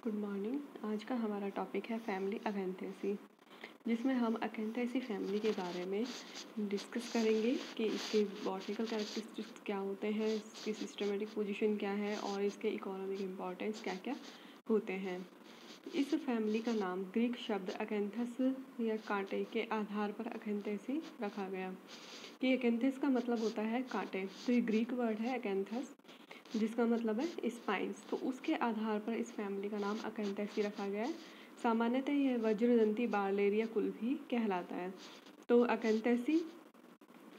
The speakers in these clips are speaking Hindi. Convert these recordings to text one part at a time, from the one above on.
Good morning. आज का हमारा टॉपिक है फैमिली अकैंथेसी, जिसमें हम अकैंथेसी फैमिली के बारे में डिस्कस करेंगे कि इसके बॉटनिकल कैरेक्टरिस्टिक्स क्या होते हैं, इसकी सिस्टमेटिक पोजीशन क्या है और इसके इकोनॉमिक इम्पोर्टेंस क्या क्या होते हैं। इस फैमिली का नाम ग्रीक शब्द अकैंथस या कांटे के आधार पर अकैंथेसी रखा गया। कि अकैंथस का मतलब होता है कांटे, तो ये ग्रीक वर्ड है अकैंथस, जिसका मतलब है स्पाइंस। तो उसके आधार पर इस फैमिली का नाम अकैंथेसी रखा गया है। सामान्यतः यह वज्रदंती बार्लेरिया कुल भी कहलाता है। तो अकैंथेसी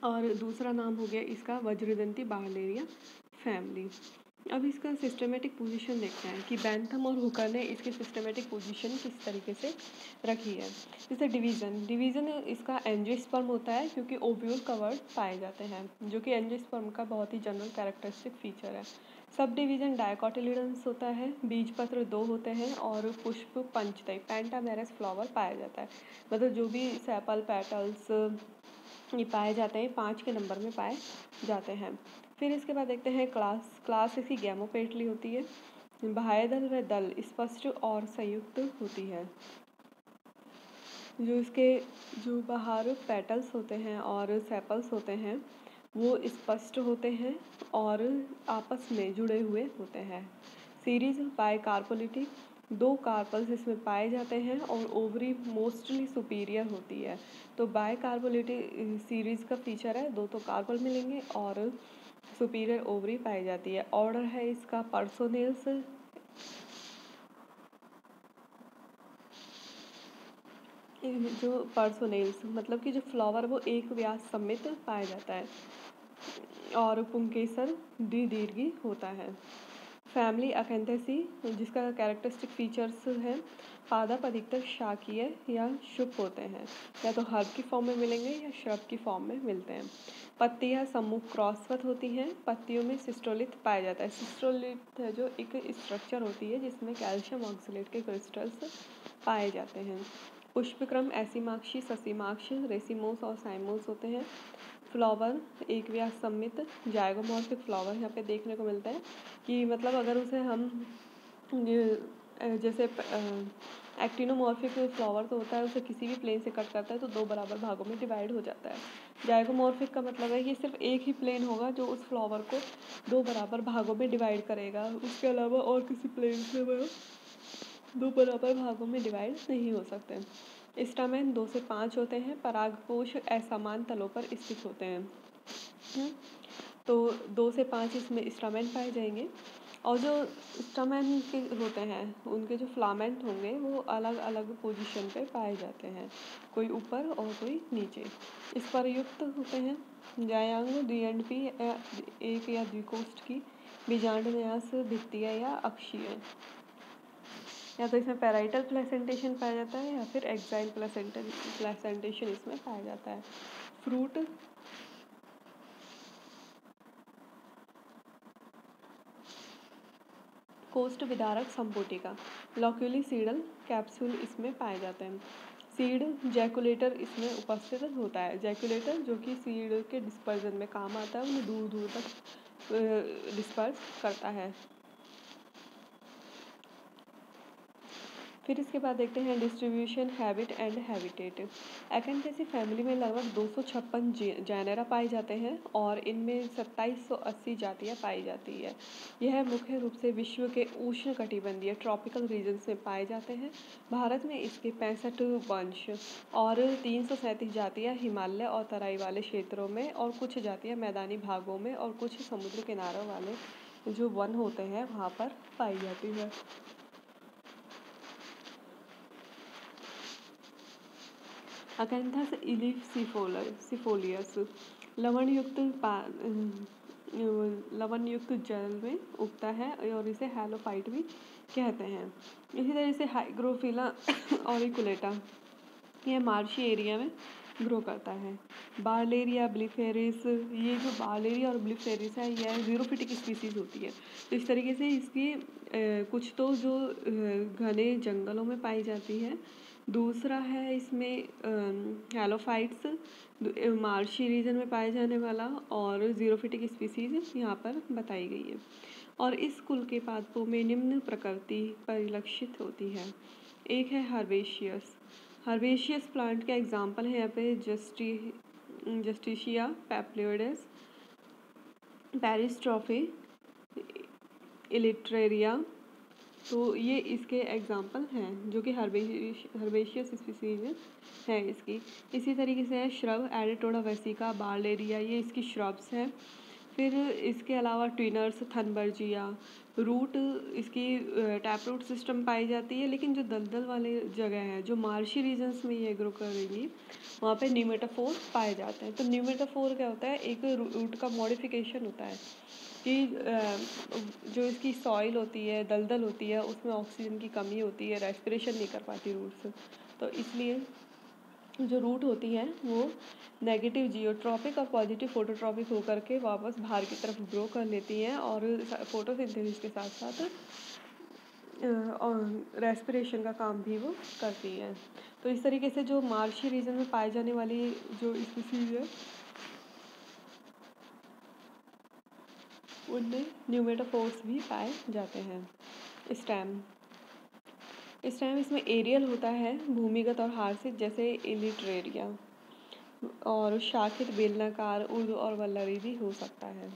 और दूसरा नाम हो गया इसका वज्रदंती बार्लेरिया फैमिली। अब इसका सिस्टमेटिक पोजीशन देखते हैं कि बैंथम और हुकर ने इसकी सिस्टमेटिक पोजीशन किस तरीके से रखी है। जैसे डिवीज़न इसका एंजियोस्पर्म होता है, क्योंकि ओव्यूल कवर्ड पाए जाते हैं, जो कि एंजियोस्पर्म का बहुत ही जनरल कैरेक्टरिस्टिक फीचर है। सब डिवीज़न डायकोटिलिडन्स होता है, बीज पत्र 2 होते हैं और पुष्प पंचतई पेंटामेरस फ्लावर पाया जाता है। मतलब जो भी सेपल पेटल्स ये पाए जाते हैं 5 के नंबर में पाए जाते हैं। फिर इसके बाद देखते हैं क्लास इसकी गैमोपेटली होती है। बाह्यदल व दल स्पष्ट और संयुक्त होती है। जो इसके जो बाहर पेटल्स होते हैं और सेपल्स होते हैं वो स्पष्ट होते हैं और आपस में जुड़े हुए होते हैं। सीरीज बाय कार्पोलिटी 2 कार्पल्स इसमें पाए जाते हैं और ओवरी मोस्टली सुपीरियर होती है। तो बाय कार्पोलिटी सीरीज का फीचर है, 2 तो कार्पल मिलेंगे और सुपीरियर ओवरी पाई जाती है। ऑर्डर है इसका पर्सोनेल्स, जो पर्सोनेल्स मतलब कि जो फ्लावर वो एक व्यास समेत पाया जाता है और पुंकेसर द्विदीर्घी होता है। फैमिली अकैंथेसी जिसका कैरेक्टरिस्टिक फीचर्स है, पादप अधिकतर शाकीय या शुभ होते हैं, या तो हर्ब की फॉर्म में मिलेंगे या श्रब की फॉर्म में मिलते हैं। पत्तियां सम्मुख क्रॉसवत होती हैं। पत्तियों में सिस्टोलिथ पाया जाता है। सिस्टोलिथ है जो एक स्ट्रक्चर होती है जिसमें कैल्शियम ऑक्सलेट के क्रिस्टल्स पाए जाते हैं। पुष्पक्रम ऐसीमाक्षी, ससीमाक्ष, रेसिमोस और साइमोस होते हैं। फ्लावर एक व्यास सम्मित जाइगोमॉर्फिक फ्लावर यहाँ पे देखने को मिलता है कि मतलब अगर उसे हम जैसे एक्टिनोमॉर्फिक फ्लावर तो होता है, उसे किसी भी प्लेन से कट करता है तो 2 बराबर भागों में डिवाइड हो जाता है। जाइगोमॉर्फिक का मतलब है कि सिर्फ एक ही प्लेन होगा जो उस फ्लावर को 2 बराबर भागों में डिवाइड करेगा, उसके अलावा और किसी प्लेन से वह 2 बराबर भागों में डिवाइड नहीं हो सकते। स्टामेन 2 से 5 होते हैं। परागकोश असमान तलों पर स्थित होते हैं। तो 2 से 5 इसमें स्टामेन पाए जाएंगे और जो स्टामेन के होते हैं उनके जो फ्लामेंट होंगे वो अलग अलग पोजीशन पे पाए जाते हैं, कोई ऊपर और कोई नीचे। इस पर युक्त होते हैं। जायांग द्विअंडी एक या द्विकोष्ठ की बीजांड न्यास भित्तीय या अक्षीय, या तो इसमें पैराइटल प्लेसेंटेशन पाया जाता है या फिर एक्साइल प्लेसेंटेशन इसमें पाया जाता है। फ्रूट कोष्ठ विदारक संपुटिका लॉक्यूली सीडल कैप्सूल इसमें पाए जाते हैं। सीड जैकुलेटर इसमें उपस्थित होता है। जैकुलेटर जो कि सीड के डिस्पर्जन में काम आता है, उन्हें दूर दूर तक डिस्पर्स करता है। फिर इसके बाद देखते हैं distribution, habit and habitat. Acanthaceae family में लगभग 256 जैनरा पाए जाते हैं और इनमें 2780 जातियाँ पाई जाती है। यह मुख्य रूप से विश्व के उष्णकटिबंधीय ट्रॉपिकल रीजन्स में पाए जाते हैं। भारत में इसके 65 वंश और 337 जातियाँ हिमालय और तराई वाले क्षेत्रों में और कुछ जातियाँ मैदानी भागों में और कुछ समुद्र किनारों वाले जो वन होते हैं वहाँ पर पाई जाती है। अकैंथस इलीफिसिफोलियस लवणयुक्त जल में उगता है और इसे हैलोफाइट भी कहते हैं। इसी तरह से हाइग्रोफिला ऑरिकुलेटा यह मार्शी एरिया में ग्रो करता है। बार्लेरिया ब्लिफेरिस, ये जो बार्लेरिया और ब्लिफेरिस है यह ज़ीरोफिटिक स्पीसीज होती है। तो इस तरीके से इसकी कुछ तो जो घने जंगलों में पाई जाती है। दूसरा है इसमें हैलोफाइट्स मार्शी रीजन में पाए जाने वाला, और ज़ीरोफिटिक स्पीसीज यहाँ पर बताई गई है। और इस कुल के पादपों में निम्न प्रकृति परिलक्षित होती है। एक है हर्बेशियस। हर्बेशियस प्लांट के एग्जाम्पल हैं यहाँ पे जस्टिशिया पैप्लियोइडस, पैरिस्ट्रोफे, इलिट्रेरिया। तो ये इसके एग्जाम्पल हैं जो कि हर्बेशियस स्पीसीज है इसकी। इसी तरीके से है श्रब, एडिटोडा वेसिका, बार्लेरिया, ये इसकी श्रब्स हैं। फिर इसके अलावा ट्विनर्स, थनबर्जिया, रूट इसकी टैप रूट सिस्टम पाई जाती है, लेकिन जो दलदल वाले जगह हैं, जो मार्शी रीजन्स में ये ग्रो करेंगी, वहाँ पे न्यूमेटाफोर पाए जाते हैं। तो न्यूमेटाफोर क्या होता है, एक रूट का मॉडिफिकेशन होता है कि जो इसकी सॉइल होती है, दलदल होती है, उसमें ऑक्सीजन की कमी होती है, रेस्पिरेशन नहीं कर पाती रूट्स, तो इसलिए जो रूट होती है वो नेगेटिव जियोट्रॉपिक और पॉजिटिव फोटोट्रॉपिक होकर के वापस बाहर की तरफ ग्रो कर लेती हैं और फोटोसिंथेसिस के साथ साथ रेस्पिरेशन का काम भी वो करती हैं। तो इस तरीके से जो मार्शी रीजन में पाई जाने वाली जो स्पीसीज है उनमें न्यूमेटोफोर्स भी पाए जाते हैं। स्टेम इसमें एरियल होता है, भूमिगत और हार्सित, जैसे इलिट्रेरिया, और शाखित बेलनाकार, उर्द और वल्लरी भी हो सकता है।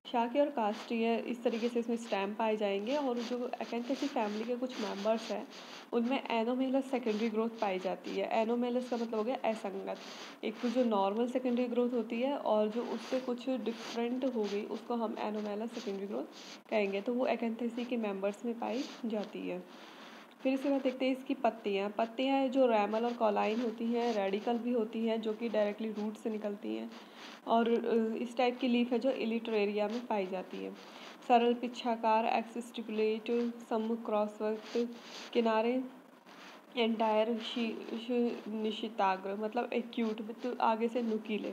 शाखीय और काष्ठीय इस तरीके से इसमें स्टेम पाए जाएंगे। और जो अकेंथेसी फैमिली के कुछ मेंबर्स हैं उनमें एनोमेलस सेकेंडरी ग्रोथ पाई जाती है। एनोमेलस का मतलब हो गया असंगत, एक तो जो नॉर्मल सेकेंडरी ग्रोथ होती है और जो उससे कुछ डिफरेंट हो गई उसको हम एनोमेलस सेकेंडरी ग्रोथ कहेंगे। तो वो अकेंथेसी के मेंबर्स में पाई जाती है। फिर इसके बाद देखते हैं इसकी पत्तियाँ जो रैमल और कॉलाइन होती हैं, रेडिकल भी होती हैं जो कि डायरेक्टली रूट से निकलती हैं। और इस टाइप की लीफ है जो इलिट्रेरिया में पाई जाती है। सरल पिच्छाकार, एक्सिस्टिपुलेट, सम्मुख क्रॉसवर्क, किनारे एंटायर निशिताग्र मतलब एक्यूट तो आगे से नुकीले।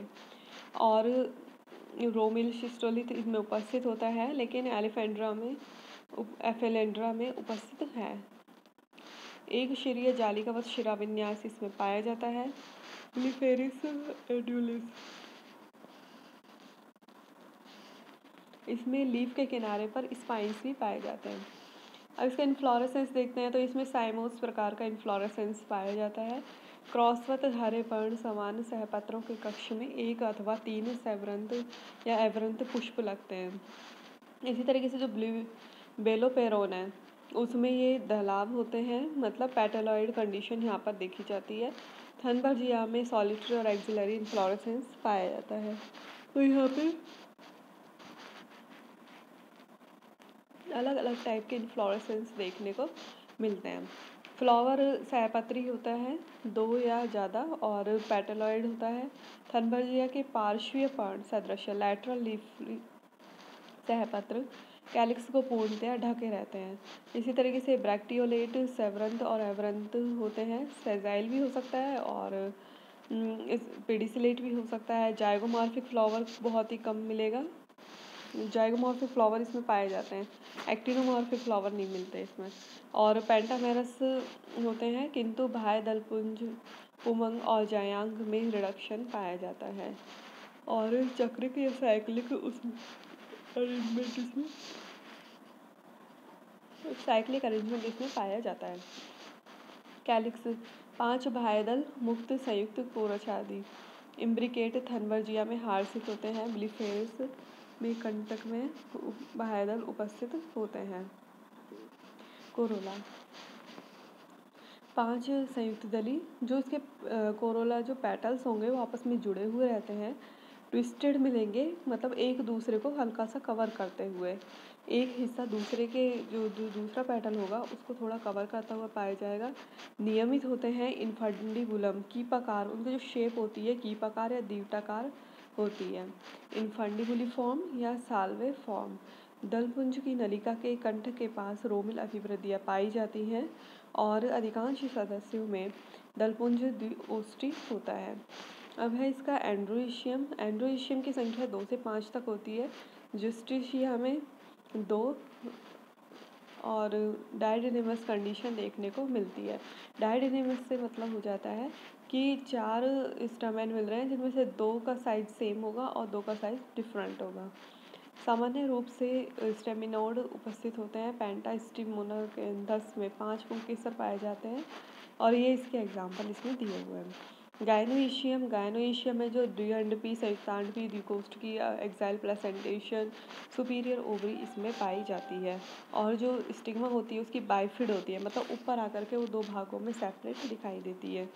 और रोमिल शिस्टोलिथ इसमें उपस्थित होता है, लेकिन एफेलेंड्रा में उपस्थित है। एक शिरीय जालिकावत शिराविन्यास इसमें पाया जाता है। लिफेरिस एड्यूलिस इसमें लीफ के किनारे पर स्पाइन्स भी पाए जाते हैं। अब इसका इन्फ्लोरेसेंस देखते हैं तो इसमें साइमोस प्रकार का इन्फ्लोरेसेंस पाया जाता है। क्रॉसवत हरे पर्ण समान सहपत्रों के कक्ष में 1 अथवा 3 सैवरंत या एवरंत पुष्प लगते हैं। इसी तरीके से जो बेलोपेरोन है उसमें ये दलाव होते हैं, मतलब पेटेलॉइड कंडीशन यहाँ पर देखी जाती है। थनबर्जिया में सॉलिटरी और एक्सिलरी इन्फ्लोरेसेंस पाया जाता है। तो यहाँ पे अलग अलग टाइप के इन्फ्लोरेसेंस देखने को मिलते हैं। फ्लावर सहपत्री होता है 2 या ज़्यादा, और पेटेलॉइड होता है। थनबर्जिया के पार्श्वीय पर्ण सदृश लैटरल लीफ सहपत्र कैलिक्स को पूर्णतया ढके रहते हैं। इसी तरीके से ब्रैक्टियोलेट सेवरंत और एवरंत होते हैं। सेजाइल भी हो सकता है और पेडिसिलेट भी हो सकता है। जाइगोमॉर्फिक फ्लावर बहुत ही कम मिलेगा, जाइगोमॉर्फिक फ्लावर इसमें पाए जाते हैं। एक्टिनोमॉर्फिक फ्लावर नहीं मिलते इसमें। और पेंटामेरस होते हैं, किंतु बाह्य दलपुंज, उमंग और जायांग में रिडक्शन पाया जाता है। और चक्रिक या साइक्लिक अरेंजमेंट इसमें पाया जाता है। कैलिक्स 5 बाह्यदल मुक्त संयुक्त कोरछादी इम्ब्रिकेट थनबर्जिया में हार्सित होते हैं। ब्लिफेरस में कंटक में बाह्यदल उपस्थित होते हैं। कोरोला 5 संयुक्त दली, जो इसके कोरोला जो पेटल्स होंगे वो आपस में जुड़े हुए रहते हैं, ट्विस्टेड मिलेंगे, मतलब एक दूसरे को हल्का सा कवर करते हुए। एक हिस्सा दूसरे के जो दूसरा पेटल होगा उसको थोड़ा कवर करता हुआ पाया जाएगा। नियमित होते हैं। इनफंडिबुलम कीपाकार, उनकी जो शेप होती है कीपाकार या दीवटाकार होती है। इनफंडिबुलिफॉर्म या साल्वे फॉर्म। दलपुंज की नलिका के कंठ के पास रोमिल अभिवृद्धियाँ पाई जाती हैं और अधिकांश सदस्यों में दलपुंज द्विओष्टी होता है। अब है इसका एंड्रोइशियम। एंड्रोइशियम की संख्या 2 से 5 तक होती है। जुस्टिशिया में 2 और डायडिनेमस कंडीशन देखने को मिलती है। डायडिनेमस से मतलब हो जाता है कि 4 स्टैमेन मिल रहे हैं जिनमें से 2 का साइज सेम होगा और 2 का साइज डिफरेंट होगा। सामान्य रूप से स्टेमिनोड उपस्थित होते हैं। पेंटास्टिमोनाकेंथस में 5 मुख्य स्तर पाए जाते हैं और ये इसके एग्जाम्पल इसमें दिए हुए हैं। गायनोइशियम में जो द्विअंडपी, संयुक्तांडपी, द्विकोष्ठकी, एक्साइल प्लेसेंटेशन, सुपीरियर ओवरी इसमें पाई जाती है। और जो स्टिग्मा होती है उसकी बाइफिड होती है, मतलब ऊपर आकर के वो 2 भागों में सेपरेट दिखाई देती है।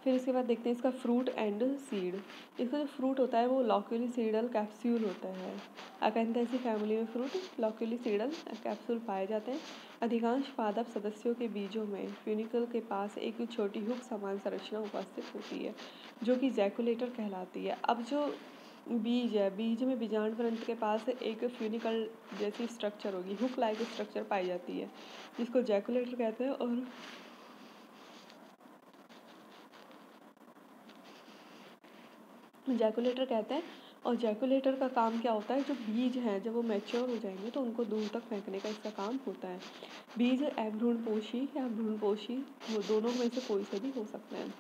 फिर इसके बाद देखते हैं इसका फ्रूट एंड सीड। इसका जो फ्रूट होता है वो लॉक्यूलिसीडल कैप्सूल होता है। अकेंथेसी फैमिली में फ्रूट लॉक्यूलिसीडल कैप्सूल पाए जाते हैं। अधिकांश पादप सदस्यों के बीजों में फ्यूनिकल के पास एक छोटी हुक समान संरचना उपस्थित होती है जो कि जैकुलेटर कहलाती है। अब जो बीज है, बीज में बीजांड के पास एक फ्यूनिकल जैसी स्ट्रक्चर होगी, हुक लाइक स्ट्रक्चर पाई जाती है जिसको जैकुलेटर कहते हैं। और जैकुलेटर कहते हैं। और जैकुलेटर का काम क्या होता है, जो बीज हैं जब वो मैच्योर हो जाएंगे तो उनको दूर तक फेंकने का इसका काम होता है। बीज अभ्रूणपोषी या भ्रूणपोषी वो दोनों में से कोई से भी हो सकते हैं।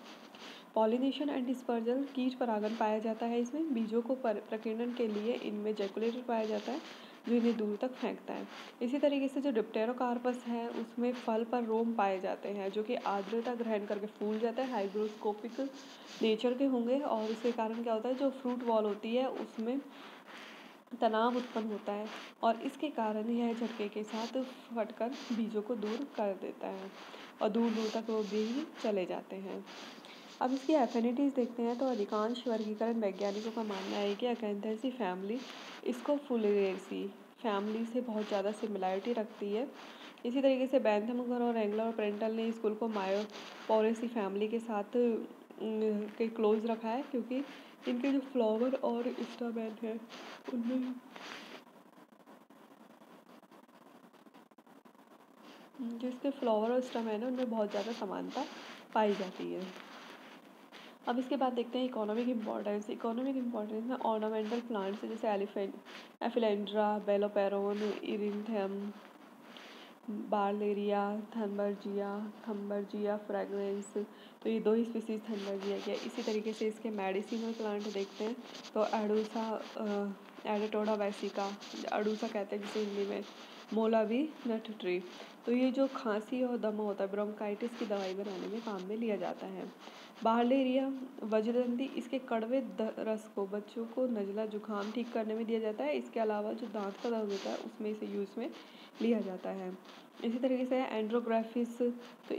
पॉलिनेशन एंड डिस्पर्जल, कीट परागण पाया जाता है इसमें। बीजों को प्रकीर्णन के लिए इनमें जैकुलेटर पाया जाता है जो इन्हें दूर तक फेंकता है। इसी तरीके से जो डिप्टेरोकार्पस है उसमें फल पर रोम पाए जाते हैं जो कि आर्द्रता ग्रहण करके फूल जाता है, हाइग्रोस्कोपिक नेचर के होंगे। और इसके कारण क्या होता है, जो फ्रूट वॉल होती है उसमें तनाव उत्पन्न होता है और इसके कारण यह झटके के साथ फटकर बीजों को दूर कर देता है और दूर दूर तक वो बीज चले जाते हैं। अब इसकी एफिनिटीज़ देखते हैं तो अधिकांश वर्गीकरण वैज्ञानिकों का मानना है कि अकेंथेसी फैमिली इसको फुलिएरेसी फैमिली से बहुत ज़्यादा सिमिलैरिटी रखती है। इसी तरीके से बैंथमगर और एंगलर और प्रेंटल ने स्कूल को मायोपोरेसी फैमिली के साथ के क्लोज रखा है क्योंकि इनके जो फ्लावर और स्टामेन है उनमें जिसके फ्लावर और स्टामेन है उनमें बहुत ज़्यादा समानता पाई जाती है। अब इसके बाद देखते हैं इकोनॉमिक इम्पोर्टेंस। इकोनॉमिक इम्पोर्टेंस में ऑर्नामेंटल प्लांट्स जैसे एफिलेंड्रा, बेलोपेरोन, इरिंथेम, बार्लेरिया, थंबर्जिया फ्रेगनेंस, तो ये 2 ही स्पीसीज थंबर्जिया की है। इसी तरीके से इसके मेडिसिनल प्लांट देखते हैं तो अडूसा, एडेटोडा वेसिका, अडूसा कहते हैं जिसे हिंदी में, मोलावी नट ट्री। तो ये जो खांसी और दमा होता है, ब्रोंकाइटिस की दवाई बनाने में काम में लिया जाता है। बार्लेरिया वज्रदंती, इसके कड़वे रस को बच्चों को नज़ला जुकाम ठीक करने में दिया जाता है। इसके अलावा जो दांत का दर्द होता है उसमें इसे यूज़ में लिया जाता है। इसी तरीके से एंड्रोग्राफिस, तो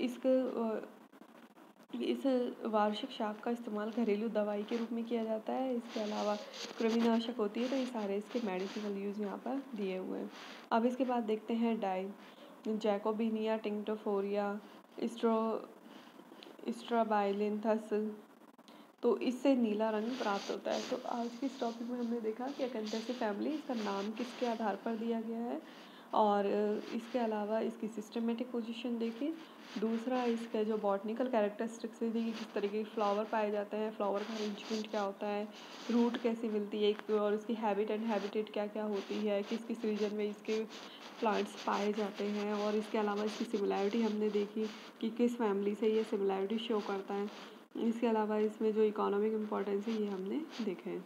इस वार्षिक शाक का इस्तेमाल घरेलू दवाई के रूप में किया जाता है। इसके अलावा कृमिनाशक होती है। तो ये सारे इसके मेडिसिनल यूज़ यहाँ पर दिए हुए हैं। अब इसके बाद देखते हैं डाई, जैकोबिनिया टिंक्टोफोरिया, स्ट्राबाइलिन्थस, तो इससे नीला रंग प्राप्त होता है। तो आज के इस टॉपिक में हमने देखा कि अकेंथेसी फैमिली, इसका नाम किसके आधार पर दिया गया है और इसके अलावा इसकी सिस्टमेटिक पोजीशन देखी। दूसरा इसका जो बॉटनिकल कैरेक्टरिस्टिक्स है कि किस तरीके के फ्लावर पाए जाते हैं, फ्लावर का अरेंजमेंट क्या होता है, रूट कैसी मिलती है और इसकी हैबिट एंड हैबिटेट क्या क्या होती है, किस किस रीजन में इसके प्लांट्स पाए जाते हैं। और इसके अलावा इसकी सिमिलैरिटी हमने देखी कि किस फैमिली से ये सिमिलैरिटी शो करता है। इसके अलावा इसमें जो इकोनॉमिक इम्पोर्टेंस है ये हमने देखे हैं।